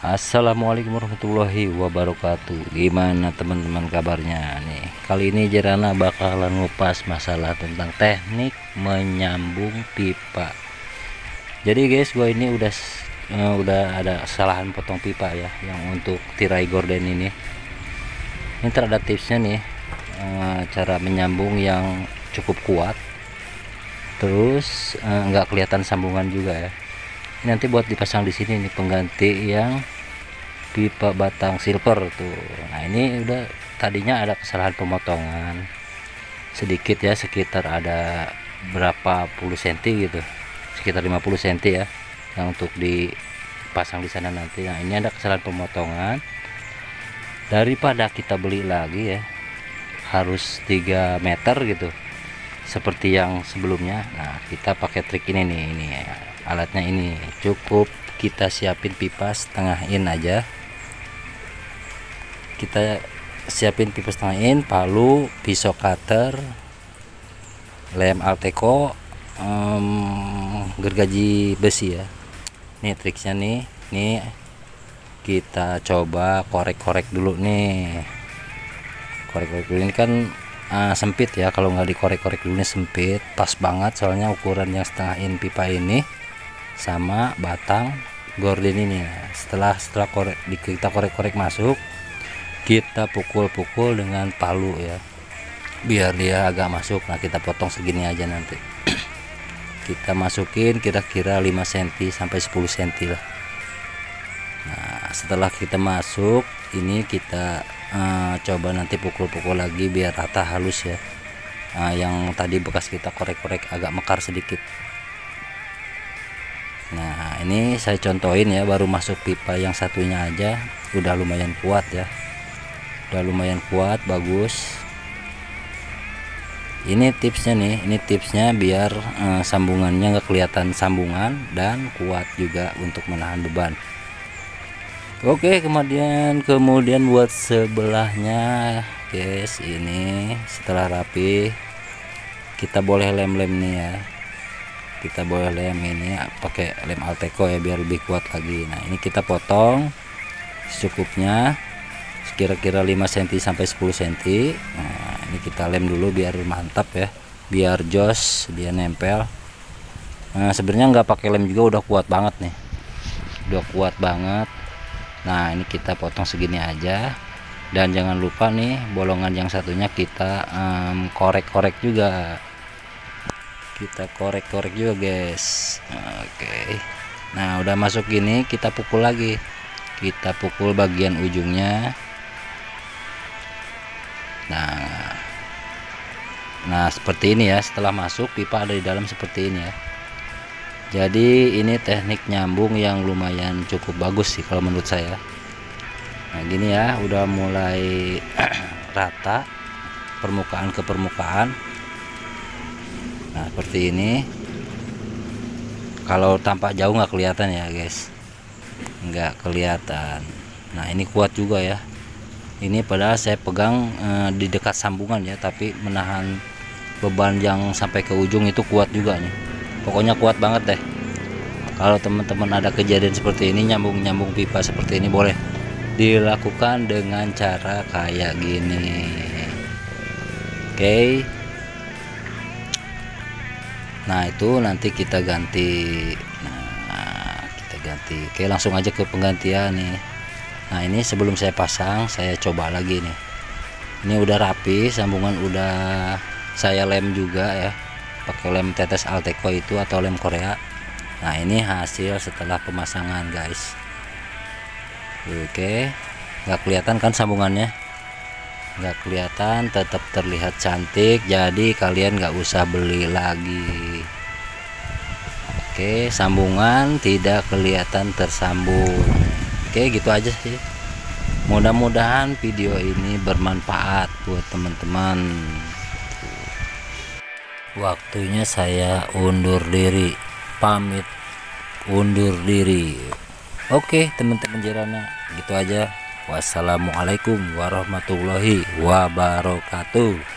Assalamualaikum warahmatullahi wabarakatuh. Gimana teman-teman kabarnya nih? Kali ini Jerana bakalan ngupas masalah tentang teknik menyambung pipa. Jadi guys, gua ini udah ada kesalahan potong pipa ya, yang untuk tirai gorden ini. Ini terada tipsnya nih, cara menyambung yang cukup kuat. Terus nggak kelihatan sambungan juga ya. Nanti buat dipasang di sini nih pengganti yang pipa batang silver tuh. Nah ini udah tadinya ada kesalahan pemotongan sedikit ya, sekitar ada berapa puluh senti gitu, sekitar 50 senti ya, yang untuk dipasang di sana nanti. Nah ini ada kesalahan pemotongan, daripada kita beli lagi ya harus 3 meter gitu seperti yang sebelumnya. Nah kita pakai trik ini nih, ini alatnya ini cukup kita siapin pipa setengah in aja. Kita siapin pipa setengah in, palu, pisau cutter, lem Alteco, gergaji besi ya. Ini triknya nih kita coba korek-korek dulu nih. Korek-korek dulu ini kan sempit ya, kalau nggak dikorek-korek dulu ini sempit. Pas banget soalnya ukuran yang setengah in pipa ini sama batang gorden ini. Nah, setelah kita korek-korek masuk, kita pukul-pukul dengan palu ya, biar dia agak masuk. Nah kita potong segini aja nanti. Kita masukin kira-kira 5 cm sampai 10 cm lah. Nah setelah kita masuk ini, kita coba nanti pukul-pukul lagi biar rata halus ya. Yang tadi bekas kita korek-korek agak mekar sedikit. Nah ini saya contohin ya, baru masuk pipa yang satunya aja udah lumayan kuat ya, udah lumayan kuat, bagus. Ini tipsnya nih, ini tipsnya biar sambungannya nggak kelihatan sambungan dan kuat juga untuk menahan beban. Oke, kemudian buat sebelahnya guys, ini setelah rapi kita boleh lem-lem nih ya. Kita boleh lem ini pakai lem Alteco ya biar lebih kuat lagi. Nah ini kita potong secukupnya, kira-kira 5 cm sampai 10 cm. Nah ini kita lem dulu biar mantap ya, biar jos dia nempel. Nah sebenarnya nggak pakai lem juga udah kuat banget nih, udah kuat banget. Nah ini kita potong segini aja, dan jangan lupa nih bolongan yang satunya kita korek-korek juga. Kita korek-korek juga guys. Oke. Nah udah masuk gini, kita pukul lagi, kita pukul bagian ujungnya. Nah seperti ini ya, setelah masuk pipa ada di dalam seperti ini ya. Jadi ini teknik nyambung yang lumayan cukup bagus sih kalau menurut saya. Nah gini ya, udah mulai rata permukaan ke permukaan. Nah seperti ini, kalau tampak jauh nggak kelihatan ya guys, nggak kelihatan. Nah ini kuat juga ya, ini padahal saya pegang di dekat sambungan ya, tapi menahan beban yang sampai ke ujung itu kuat juga nih. Pokoknya kuat banget deh. Kalau teman-teman ada kejadian seperti ini, nyambung pipa seperti ini, boleh dilakukan dengan cara kayak gini. Oke. Nah itu nanti kita ganti. Nah kita ganti. Oke, langsung aja ke penggantian nih. Nah ini sebelum saya pasang, saya coba lagi nih. Ini udah rapi, sambungan udah saya lem juga ya, pakai lem tetes Alteco itu atau lem Korea. Nah ini hasil setelah pemasangan guys. Oke, nggak kelihatan kan sambungannya, nggak kelihatan, tetap terlihat cantik. Jadi kalian nggak usah beli lagi. Oke, sambungan tidak kelihatan tersambung. Oke gitu aja sih. Mudah-mudahan video ini bermanfaat buat teman-teman. Waktunya saya undur diri, pamit undur diri. Oke teman-teman Jerana, gitu aja. Wassalamualaikum warahmatullahi wabarakatuh.